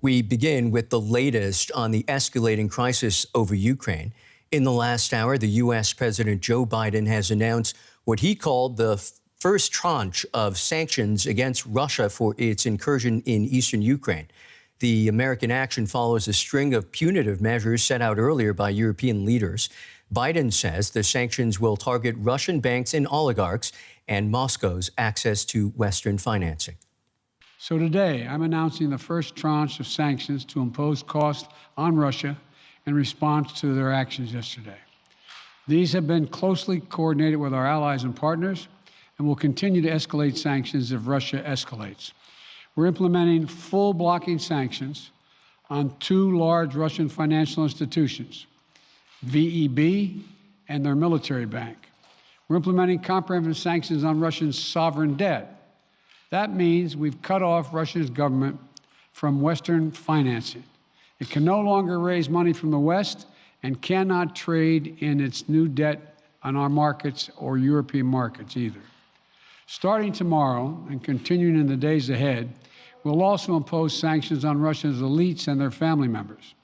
We begin with the latest on the escalating crisis over Ukraine. In the last hour, the U.S. President Joe Biden has announced what he called the first tranche of sanctions against Russia for its incursion in eastern Ukraine. The American action follows a string of punitive measures set out earlier by European leaders. Biden says the sanctions will target Russian banks and oligarchs and Moscow's access to Western financing. So today, I'm announcing the first tranche of sanctions to impose costs on Russia in response to their actions yesterday. These have been closely coordinated with our allies and partners and will continue to escalate sanctions if Russia escalates. We're implementing full blocking sanctions on two large Russian financial institutions, VEB and their military bank. We're implementing comprehensive sanctions on Russian sovereign debt. That means we've cut off Russia's government from Western financing. It can no longer raise money from the West and cannot trade in its new debt on our markets or European markets either. Starting tomorrow and continuing in the days ahead, we'll also impose sanctions on Russia's elites and their family members.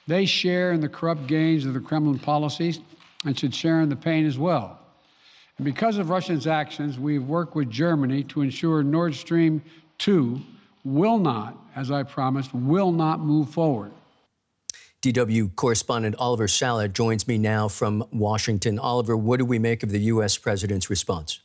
They share in the corrupt gains of the Kremlin policies and should share in the pain as well. And because of Russia's actions, we've worked with Germany to ensure Nord Stream 2 will not, as I promised, will not move forward. DW correspondent Oliver Salat joins me now from Washington. Oliver, what do we make of the U.S. president's response?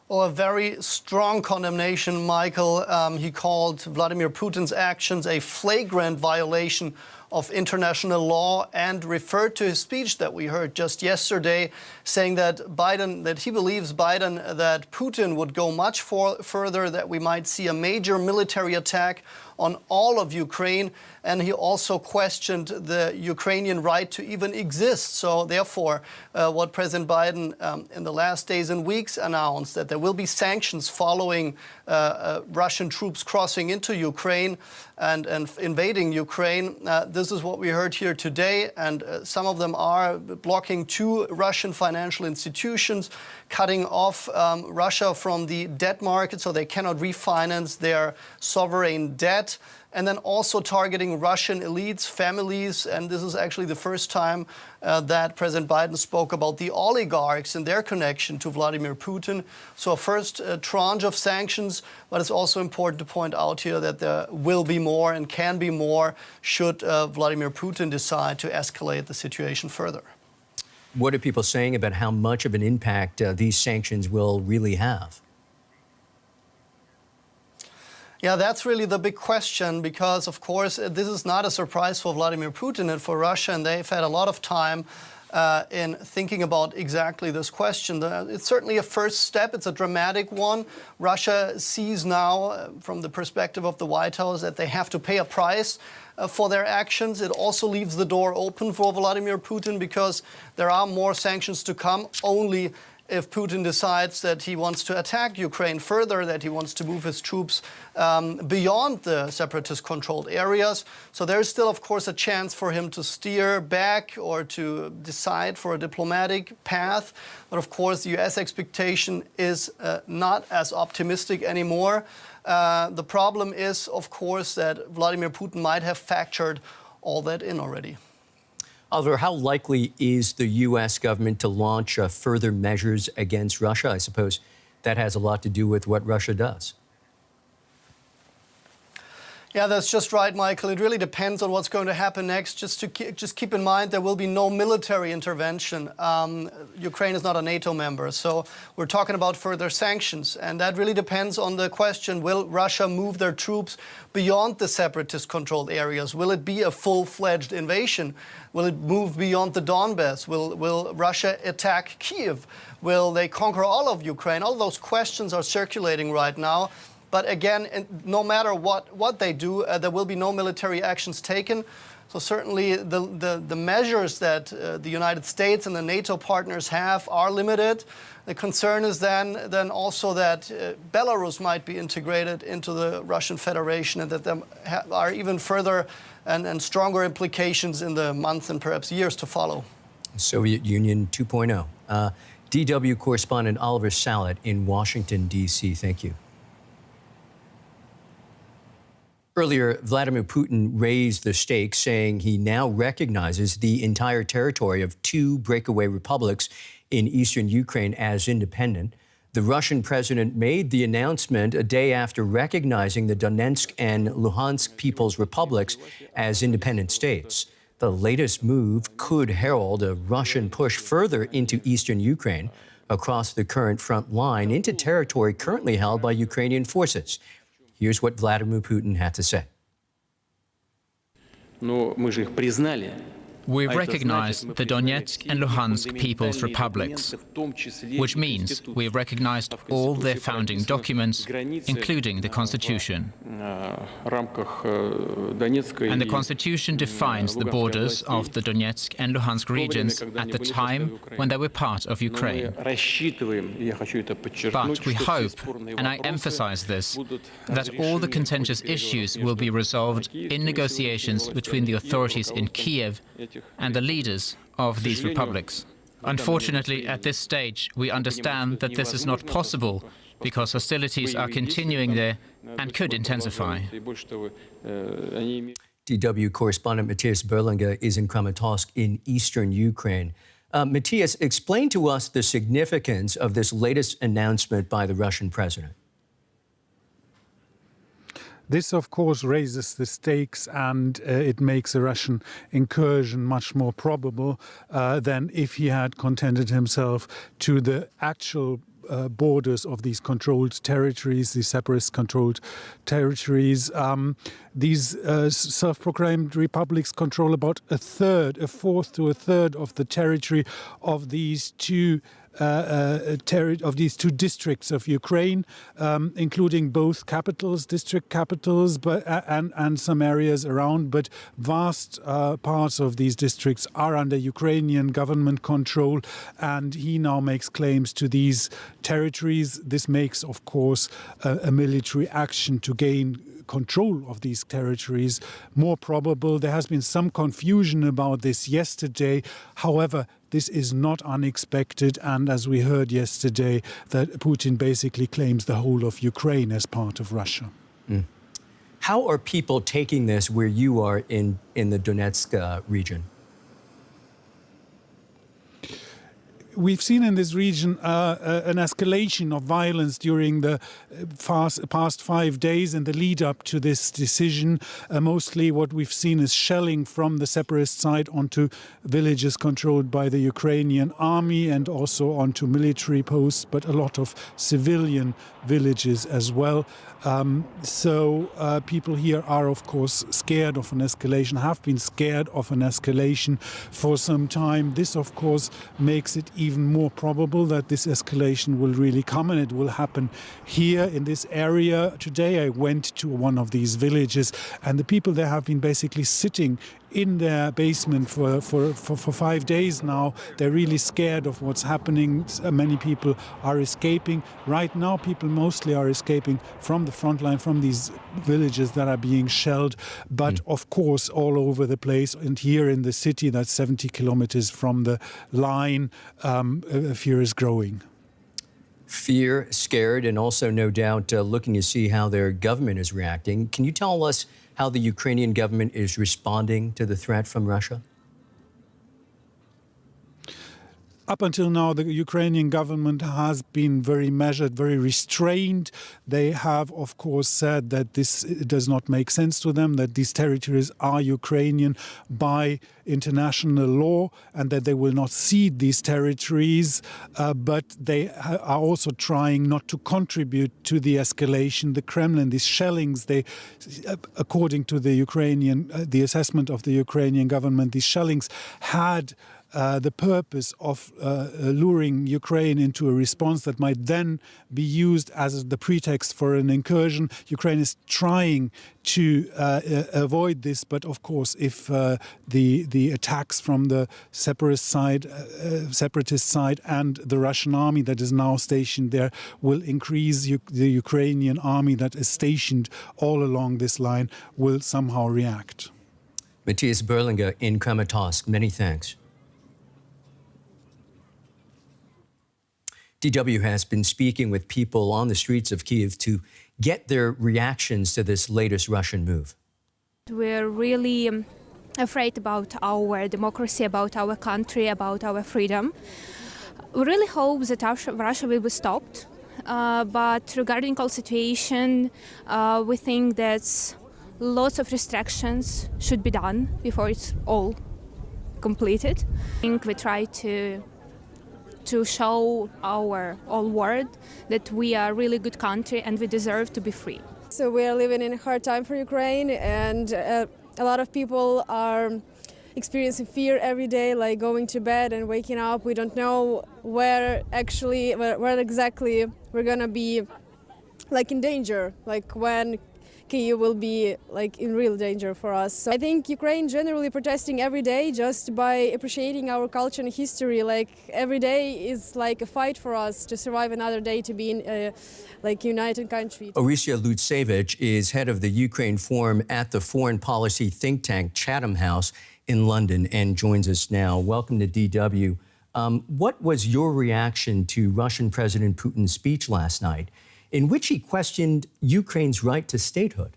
Well, a very strong condemnation, Michael. He called Vladimir Putin's actions a flagrant violation of international law and referred to his speech that we heard just yesterday, saying that he believes that Putin would go much further, that we might see a major military attack on all of Ukraine. And he also questioned the Ukrainian right to even exist. So therefore, what President Biden in the last days and weeks announced, that there will be sanctions following Russian troops crossing into Ukraine and invading Ukraine. This is what we heard here today. And some of them are blocking two Russian financial institutions, cutting off Russia from the debt market so they cannot refinance their sovereign debt. And then also targeting Russian elites, families, and this is actually the first time that President Biden spoke about the oligarchs and their connection to Vladimir Putin. So a first tranche of sanctions, but it's also important to point out here that there will be more and can be more should Vladimir Putin decide to escalate the situation further. What are people saying about how much of an impact these sanctions will really have? Yeah, that's really the big question because, of course, this is not a surprise for Vladimir Putin and for Russia, and they've had a lot of time in thinking about exactly this question. It's certainly a first step. It's a dramatic one. Russia sees now, from the perspective of the White House, that they have to pay a price for their actions. It also leaves the door open for Vladimir Putin because there are more sanctions to come only if Putin decides that he wants to attack Ukraine further, that he wants to move his troops beyond the separatist-controlled areas. So there is still, of course, a chance for him to steer back or to decide for a diplomatic path. But, of course, the U.S. expectation is not as optimistic anymore. The problem is, of course, that Vladimir Putin might have factored all that in already. Oliver, how likely is the U.S. government to launch further measures against Russia? I suppose that has a lot to do with what Russia does. Yeah, that's just right, Michael. It really depends on what's going to happen next. Just keep in mind there will be no military intervention. Ukraine is not a NATO member, so we're talking about further sanctions. And that really depends on the question, will Russia move their troops beyond the separatist-controlled areas? Will it be a full-fledged invasion? Will it move beyond the Donbass? Will Russia attack Kyiv? Will they conquer all of Ukraine? All those questions are circulating right now. But again, no matter what they do, there will be no military actions taken. So certainly the measures that the United States and the NATO partners have are limited. The concern is then also that Belarus might be integrated into the Russian Federation and that there are even further and stronger implications in the months and perhaps years to follow. Soviet Union 2.0. DW correspondent Oliver Salat in Washington, D.C. Thank you. Earlier, Vladimir Putin raised the stakes, saying he now recognizes the entire territory of two breakaway republics in eastern Ukraine as independent. The Russian president made the announcement a day after recognizing the Donetsk and Luhansk People's Republics as independent states. The latest move could herald a Russian push further into eastern Ukraine, across the current front line into territory currently held by Ukrainian forces. Here's what Vladimir Putin had to say. We recognize the Donetsk and Luhansk People's Republics, which means we recognized all their founding documents, including the Constitution. And the Constitution defines the borders of the Donetsk and Luhansk regions at the time when they were part of Ukraine. But we hope, and I emphasize this, that all the contentious issues will be resolved in negotiations between the authorities in Kiev and the leaders of these republics. Unfortunately, at this stage, we understand that this is not possible because hostilities are continuing there and could intensify. DW correspondent Matthias Berlinger is in Kramatorsk in eastern Ukraine. Matthias, explain to us the significance of this latest announcement by the Russian president. This, of course, raises the stakes and it makes a Russian incursion much more probable than if he had contented himself to the actual borders of these controlled territories, these separatist-controlled territories. These self-proclaimed republics control about a fourth to a third of the territory of these two districts of Ukraine, including both capitals, district capitals, and some areas around. But vast parts of these districts are under Ukrainian government control, and he now makes claims to these territories. This makes, of course, a military action to gain control of these territories more probable. There has been some confusion about this yesterday. However, this is not unexpected, and as we heard yesterday, that Putin basically claims the whole of Ukraine as part of Russia. How are people taking this where you are in the Donetsk region? We've seen in this region an escalation of violence during the past 5 days in the lead up to this decision. Mostly what we've seen is shelling from the separatist side onto villages controlled by the Ukrainian army and also onto military posts, but a lot of civilian villages as well. So people here are, of course, scared of an escalation, have been scared of an escalation for some time. This, of course, makes it even more probable that this escalation will really come, and it will happen here in this area. Today I went to one of these villages, and the people there have been basically sitting in their basement for 5 days now. They're really scared of what's happening. Many people are escaping. Right now, people mostly are escaping from the front line, from these villages that are being shelled. But of course, all over the place, and here in the city that's 70 kilometers from the line, fear is growing. Fear, scared, and also no doubt looking to see how their government is reacting. Can you tell us how the Ukrainian government is responding to the threat from Russia? Up until now, the Ukrainian government has been very measured, very restrained. They have, of course, said that this does not make sense to them, that these territories are Ukrainian by international law, and that they will not cede these territories. But they are also trying not to contribute to the escalation. The Kremlin, these shellings, according to the assessment of the Ukrainian government, these shellings had the purpose of luring Ukraine into a response that might then be used as the pretext for an incursion. Ukraine is trying to avoid this, but of course, if the attacks from the separatist side and the Russian army that is now stationed there will increase, the Ukrainian army that is stationed all along this line will somehow react. Matthias Berlinger in Kramatorsk, many thanks. DW has been speaking with people on the streets of Kyiv to get their reactions to this latest Russian move. We're really afraid about our democracy, about our country, about our freedom. We really hope that Russia will be stopped. But regarding all situation, we think that lots of restrictions should be done before it's all completed. I think we try to show our whole world that we are a really good country and we deserve to be free. So we are living in a hard time for Ukraine, and a lot of people are experiencing fear every day, like going to bed and waking up. We don't know where exactly we're gonna be, like, in danger, like when Kyiv will be like in real danger for us. So I think Ukraine generally protesting every day just by appreciating our culture and history. Like every day is like a fight for us to survive another day, to be in a united country. Anuonce is head of the Ukraine Forum at the foreign policy think tank Chatham House in London and joins us now. Welcome to DW. What was your reaction to Russian President Putin's speech last night, in which he questioned Ukraine's right to statehood?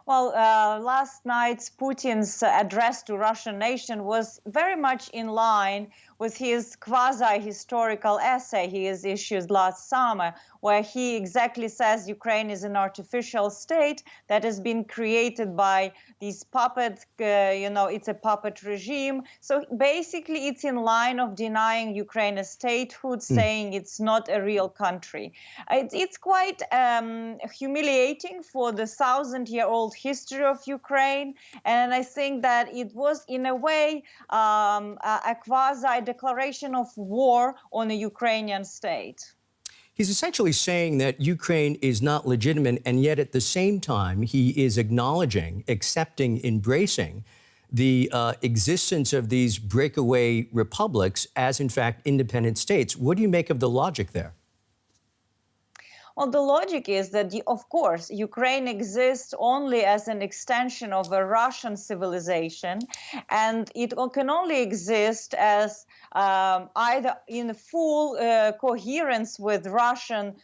Well, last night's Putin's address to Russian nation was very much in line with his quasi-historical essay he has issued last summer, where he exactly says Ukraine is an artificial state that has been created by these puppet, it's a puppet regime. So basically it's in line of denying Ukraine a statehood, saying it's not a real country. It's quite humiliating for the 1,000-year-old history of Ukraine. And I think that it was, in a way, a quasi-declaration of war on a Ukrainian state. He's essentially saying that Ukraine is not legitimate, and yet at the same time, he is acknowledging, accepting, embracing the existence of these breakaway republics as, in fact, independent states. What do you make of the logic there? Well, the logic is that, of course, Ukraine exists only as an extension of a Russian civilization, and it can only exist as either in full coherence with Russian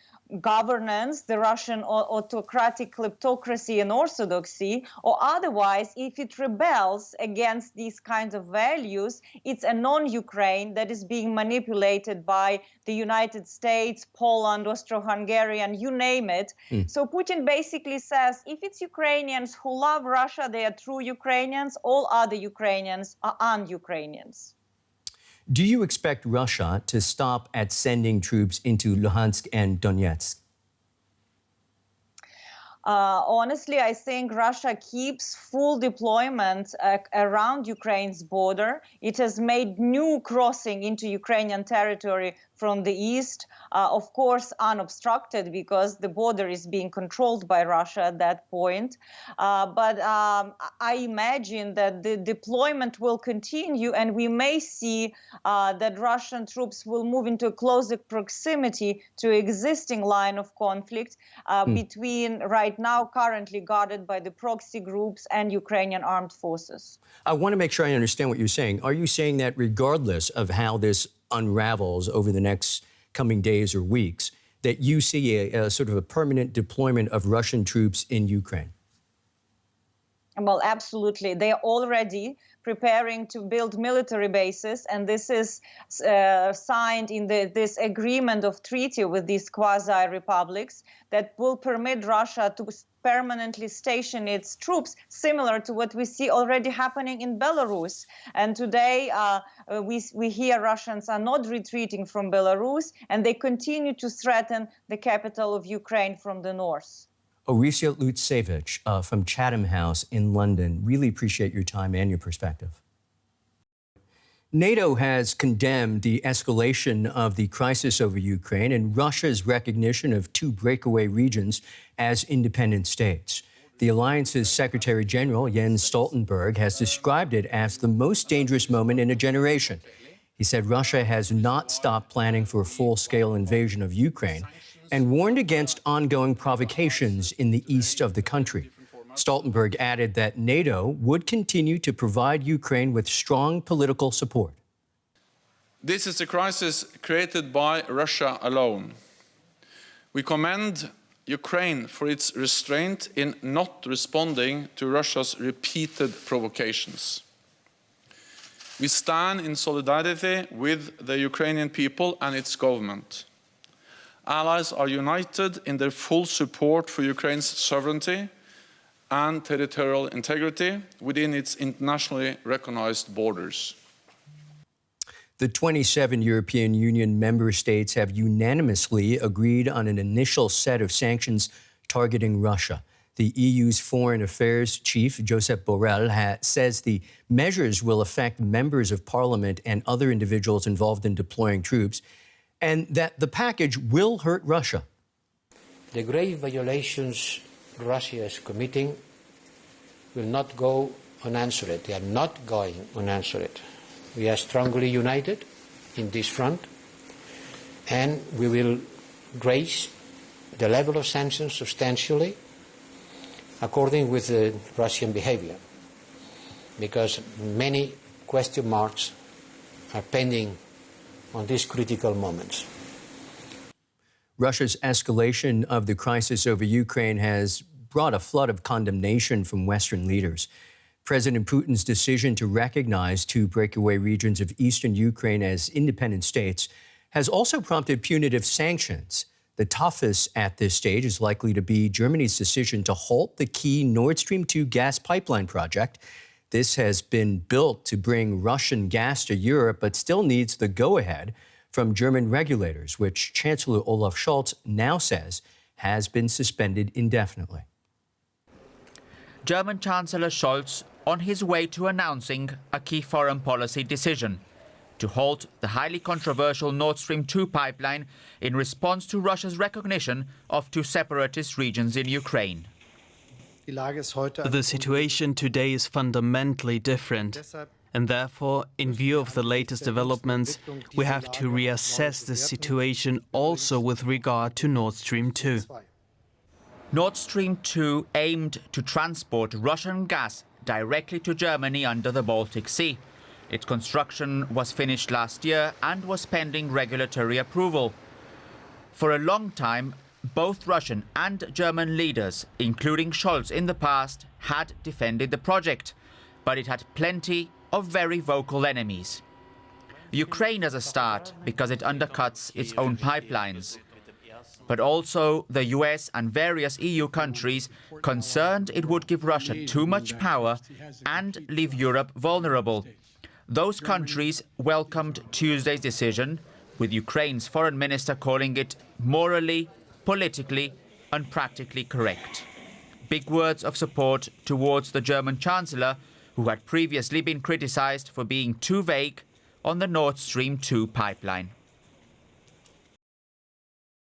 governance, the Russian autocratic kleptocracy and orthodoxy, or otherwise, if it rebels against these kinds of values, it's a non-Ukraine that is being manipulated by the United States, Poland, Austro-Hungarian, you name it. So Putin basically says, if it's Ukrainians who love Russia, they are true Ukrainians, all other Ukrainians are un-Ukrainians. Do you expect Russia to stop at sending troops into Luhansk and Donetsk? Honestly, I think Russia keeps full deployment around Ukraine's border. It has made new crossing into Ukrainian territory from the east, of course, unobstructed because the border is being controlled by Russia at that point. But I imagine that the deployment will continue, and we may see that Russian troops will move into a closer proximity to existing line of conflict between right now currently guarded by the proxy groups and Ukrainian armed forces. I want to make sure I understand what you're saying. Are you saying that regardless of how this unravels over the next coming days or weeks, that you see a sort of a permanent deployment of Russian troops in Ukraine? Well, absolutely. They are already preparing to build military bases, and this is signed in this agreement of treaty with these quasi-republics that will permit Russia to permanently station its troops, similar to what we see already happening in Belarus. And today we hear Russians are not retreating from Belarus, and they continue to threaten the capital of Ukraine from the north. Anuonce from Chatham House in London. Really appreciate your time and your perspective. NATO has condemned the escalation of the crisis over Ukraine and Russia's recognition of two breakaway regions as independent states. The alliance's Secretary General, Jens Stoltenberg, has described it as the most dangerous moment in a generation. He said Russia has not stopped planning for a full-scale invasion of Ukraine and warned against ongoing provocations in the east of the country. Stoltenberg added that NATO would continue to provide Ukraine with strong political support. This is a crisis created by Russia alone. We commend Ukraine for its restraint in not responding to Russia's repeated provocations. We stand in solidarity with the Ukrainian people and its government. Allies are united in their full support for Ukraine's sovereignty and territorial integrity within its internationally recognized borders. The 27 European Union member states have unanimously agreed on an initial set of sanctions targeting Russia. The EU's Foreign Affairs Chief, Josep Borrell, says the measures will affect members of parliament and other individuals involved in deploying troops, and that the package will hurt Russia. The grave violations Russia is committing will not go unanswered. They are not going unanswered. We are strongly united in this front, and we will raise the level of sanctions substantially according with the Russian behavior, because many question marks are pending on these critical moments. Russia's escalation of the crisis over Ukraine has brought a flood of condemnation from Western leaders. President Putin's decision to recognize two breakaway regions of eastern Ukraine as independent states has also prompted punitive sanctions. The toughest at this stage is likely to be Germany's decision to halt the key Nord Stream 2 gas pipeline project. This has been built to bring Russian gas to Europe, but still needs the go-ahead from German regulators, which Chancellor Olaf Scholz now says has been suspended indefinitely. German Chancellor Scholz on his way to announcing a key foreign policy decision to halt the highly controversial Nord Stream 2 pipeline in response to Russia's recognition of two separatist regions in Ukraine. The situation today is fundamentally different, and therefore, in view of the latest developments, we have to reassess the situation also with regard to Nord Stream 2. Nord Stream 2 aimed to transport Russian gas directly to Germany under the Baltic Sea. Its construction was finished last year and was pending regulatory approval. For a long time, both Russian and German leaders, including Scholz in the past, had defended the project, but it had plenty of very vocal enemies. Ukraine as a start because it undercuts its own pipelines, but also the US and various EU countries concerned it would give Russia too much power and leave Europe vulnerable. Those countries welcomed Tuesday's decision, with Ukraine's foreign minister calling it morally, politically and practically correct. Big words of support towards the German Chancellor, who had previously been criticized for being too vague on the Nord Stream 2 pipeline.